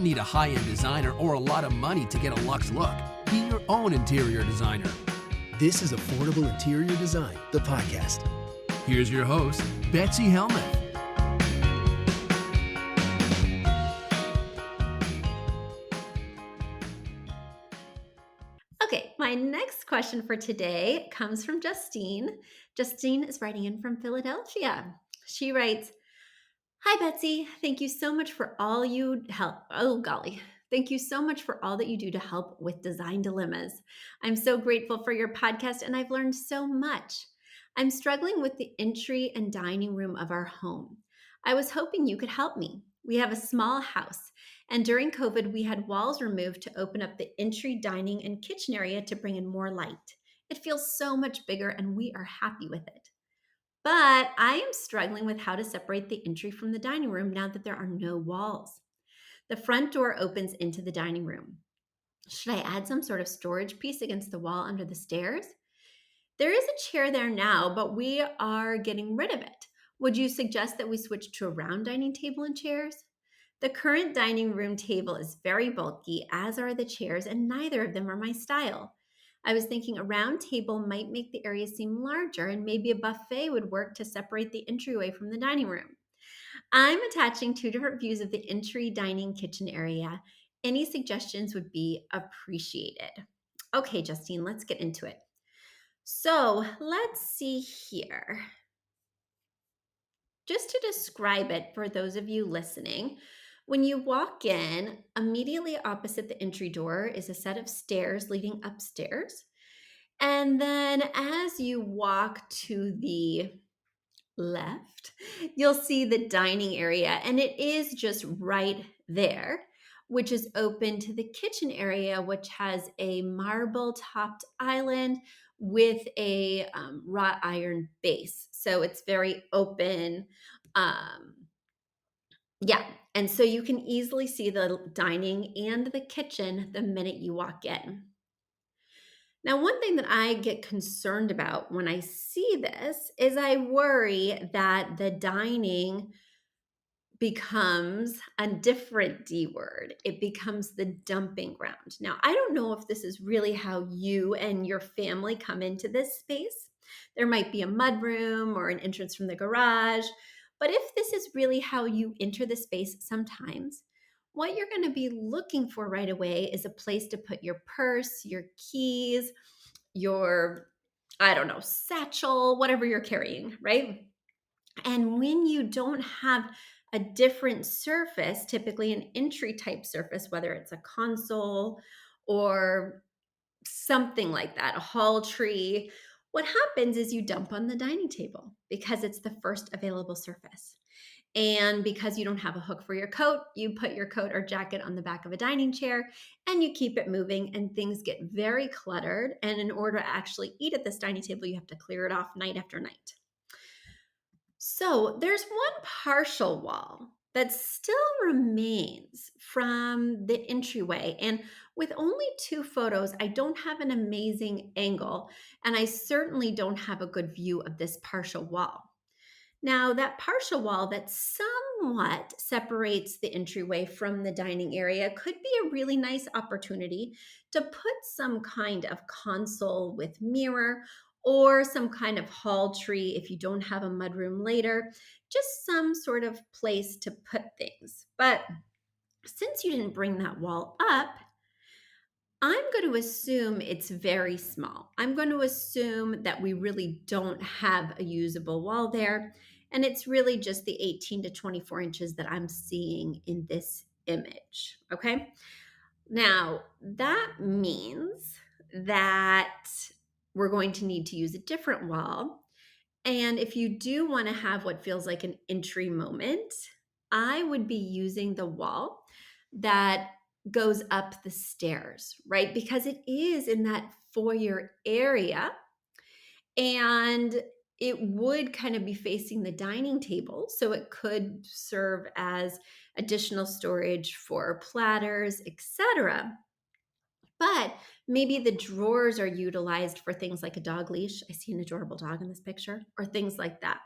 need a high-end designer or a lot of money to get a luxe look. Be your own interior designer. This is Affordable Interior Design, the podcast. Here's your host, Betsy Helmuth. Okay, my next question for today comes from Justine. Justine is writing in from Philadelphia. She writes, "Hi, Betsy. Thank you so much for all you help. Oh, golly. Thank you so much for all that you do to help with design dilemmas. I'm so grateful for your podcast, and I've learned so much. I'm struggling with the entry and dining room of our home. I was hoping you could help me. We have a small house, and during COVID, we had walls removed to open up the entry, dining, and kitchen area to bring in more light. It feels so much bigger, and we are happy with it. But I am struggling with how to separate the entry from the dining room now that there are no walls. The front door opens into the dining room. Should I add some sort of storage piece against the wall under the stairs? There is a chair there now, but we are getting rid of it. Would you suggest that we switch to a round dining table and chairs? The current dining room table is very bulky, as are the chairs, and neither of them are my style. I was thinking a round table might make the area seem larger, and maybe a buffet would work to separate the entryway from the dining room. I'm attaching two different views of the entry, dining, kitchen area. Any suggestions would be appreciated." Okay, Justine, let's get into it. So let's see here. Just to describe it for those of you listening, when you walk in, immediately opposite the entry door is a set of stairs leading upstairs. And then as you walk to the left, you'll see the dining area, and it is just right there, which is open to the kitchen area, which has a marble topped island with a wrought iron base. So it's very open. Um, yeah, and so you can easily see the dining and the kitchen the minute you walk in. Now, one thing that I get concerned about when I see this is I worry that the dining becomes a different D word. It becomes the dumping ground. Now, I don't know if this is really how you and your family come into this space. There might be a mudroom or an entrance from the garage. But if this is really how you enter the space sometimes, what you're going to be looking for right away is a place to put your purse, your keys, your, I don't know, satchel, whatever you're carrying, right? And when you don't have a different surface, typically an entry type surface, whether it's a console or something like that, a hall tree, what happens is you dump on the dining table because it's the first available surface. And because you don't have a hook for your coat, you put your coat or jacket on the back of a dining chair and you keep it moving, and things get very cluttered. And in order to actually eat at this dining table, you have to clear it off night after night. So there's one partial wall that still remains from the entryway. And with only two photos, I don't have an amazing angle, and I certainly don't have a good view of this partial wall. Now, that partial wall that somewhat separates the entryway from the dining area could be a really nice opportunity to put some kind of console with mirror or some kind of hall tree if you don't have a mudroom later, just some sort of place to put things. But since you didn't bring that wall up, I'm going to assume it's very small. I'm going to assume that we really don't have a usable wall there. And it's really just the 18 to 24 inches that I'm seeing in this image. Okay. Now, that means that we're going to need to use a different wall. And if you do want to have what feels like an entry moment, I would be using the wall that goes up the stairs, right? Because it is in that foyer area, and it would kind of be facing the dining table. So it could serve as additional storage for platters, etc. But maybe the drawers are utilized for things like a dog leash. I see an adorable dog in this picture, or things like that.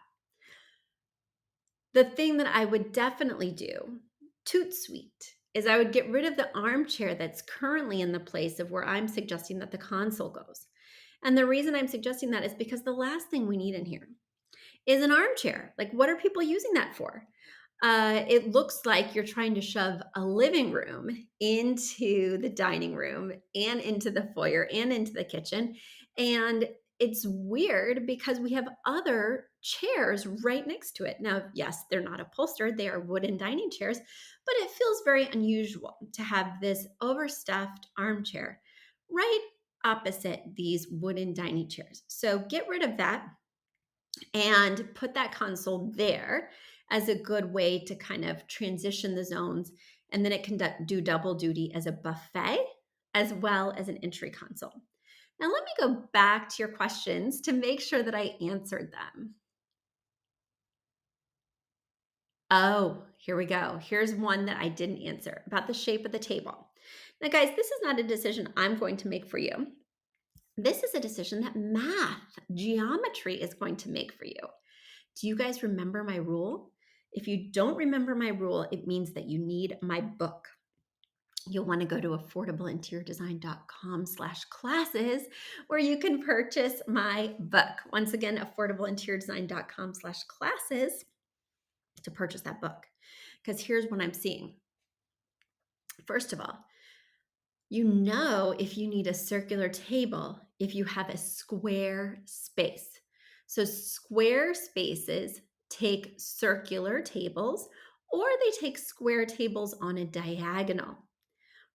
The thing that I would definitely do, toot sweet, is I would get rid of the armchair that's currently in the place of where I'm suggesting that the console goes. And the reason I'm suggesting that is because the last thing we need in here is an armchair. Like, what are people using that for? It looks like you're trying to shove a living room into the dining room and into the foyer and into the kitchen. And it's weird because we have other chairs right next to it. Now, yes, they're not upholstered, they are wooden dining chairs, but it feels very unusual to have this overstuffed armchair right opposite these wooden dining chairs. So get rid of that and put that console there as a good way to kind of transition the zones. And then it can do double duty as a buffet as well as an entry console. Now, let me go back to your questions to make sure that I answered them. Oh, here we go. Here's one that I didn't answer about the shape of the table. Now, guys, this is not a decision I'm going to make for you. This is a decision that math, geometry is going to make for you. Do you guys remember my rule? If you don't remember my rule, it means that you need my book. You'll want to go to affordableinteriordesign.com/classes where you can purchase my book. Once again, affordableinteriordesign.com/classes to purchase that book. Because here's what I'm seeing. First of all, you know if you need a circular table if you have a square space. So square spaces take circular tables or they take square tables on a diagonal.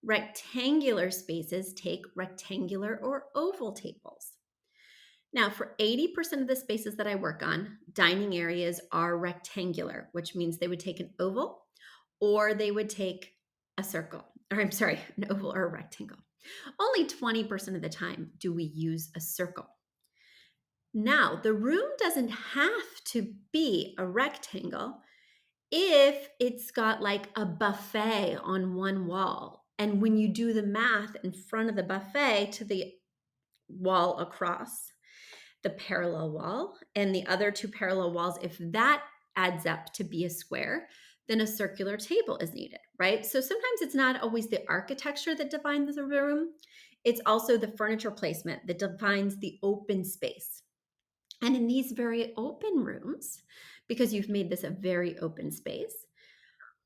Rectangular spaces take rectangular or oval tables. Now, for 80% of the spaces that I work on, dining areas are rectangular, which means they would take an oval or they would take a circle, or I'm sorry, an oval or a rectangle. Only 20% of the time do we use a circle. Now, the room doesn't have to be a rectangle if it's got like a buffet on one wall. And when you do the math in front of the buffet to the wall across, the parallel wall and the other two parallel walls, if that adds up to be a square, then a circular table is needed, right? So sometimes it's not always the architecture that defines the room. It's also the furniture placement that defines the open space. And in these very open rooms, because you've made this a very open space,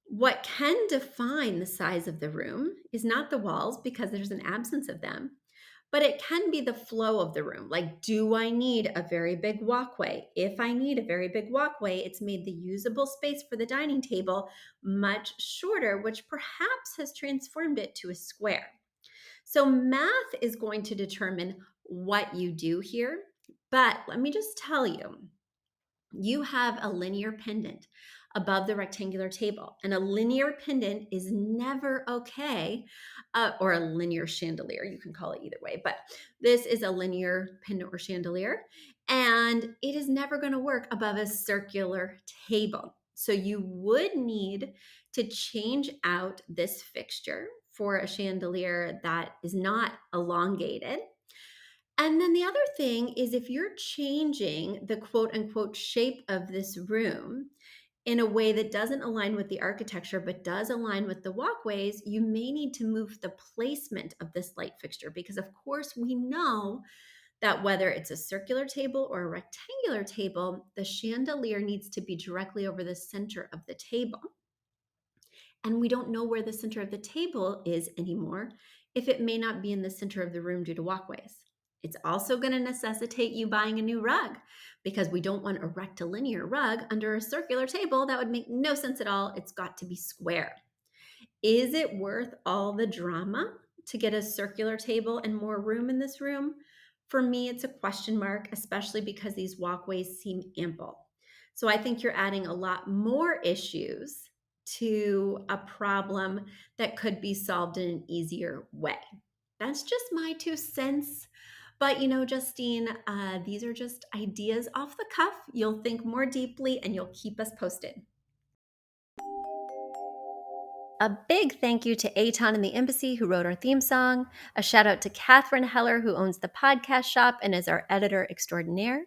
what can define the size of the room is not the walls because there's an absence of them, but it can be the flow of the room. Like, do I need a very big walkway? If I need a very big walkway, it's made the usable space for the dining table much shorter, which perhaps has transformed it to a square. So math is going to determine what you do here. But let me just tell you, you have a linear pendant above the rectangular table, and a linear pendant is never okay, or a linear chandelier, you can call it either way, but this is a linear pendant or chandelier, and it is never going to work above a circular table. So you would need to change out this fixture for a chandelier that is not elongated. And then the other thing is if you're changing the quote unquote shape of this room in a way that doesn't align with the architecture but does align with the walkways, you may need to move the placement of this light fixture because, of course, we know that whether it's a circular table or a rectangular table, the chandelier needs to be directly over the center of the table. And we don't know where the center of the table is anymore if it may not be in the center of the room due to walkways. It's also going to necessitate you buying a new rug because we don't want a rectilinear rug under a circular table. That would make no sense at all. It's got to be square. Is it worth all the drama to get a circular table and more room in this room? For me, it's a question mark, especially because these walkways seem ample. So I think you're adding a lot more issues to a problem that could be solved in an easier way. That's just my 2 cents. But Justine, these are just ideas off the cuff. You'll think more deeply and you'll keep us posted. A big thank you to Aton and the Embassy who wrote our theme song. A shout out to Catherine Heller who owns the podcast shop and is our editor extraordinaire.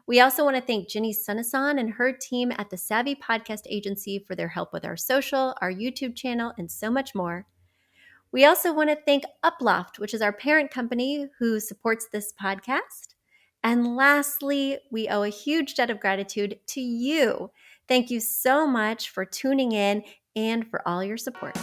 We also want to thank Ginny Sunasan and her team at the Savvy Podcast Agency for their help with our social, our YouTube channel, and so much more. We also want to thank Uploft, which is our parent company who supports this podcast. And lastly, we owe a huge debt of gratitude to you. Thank you so much for tuning in and for all your support.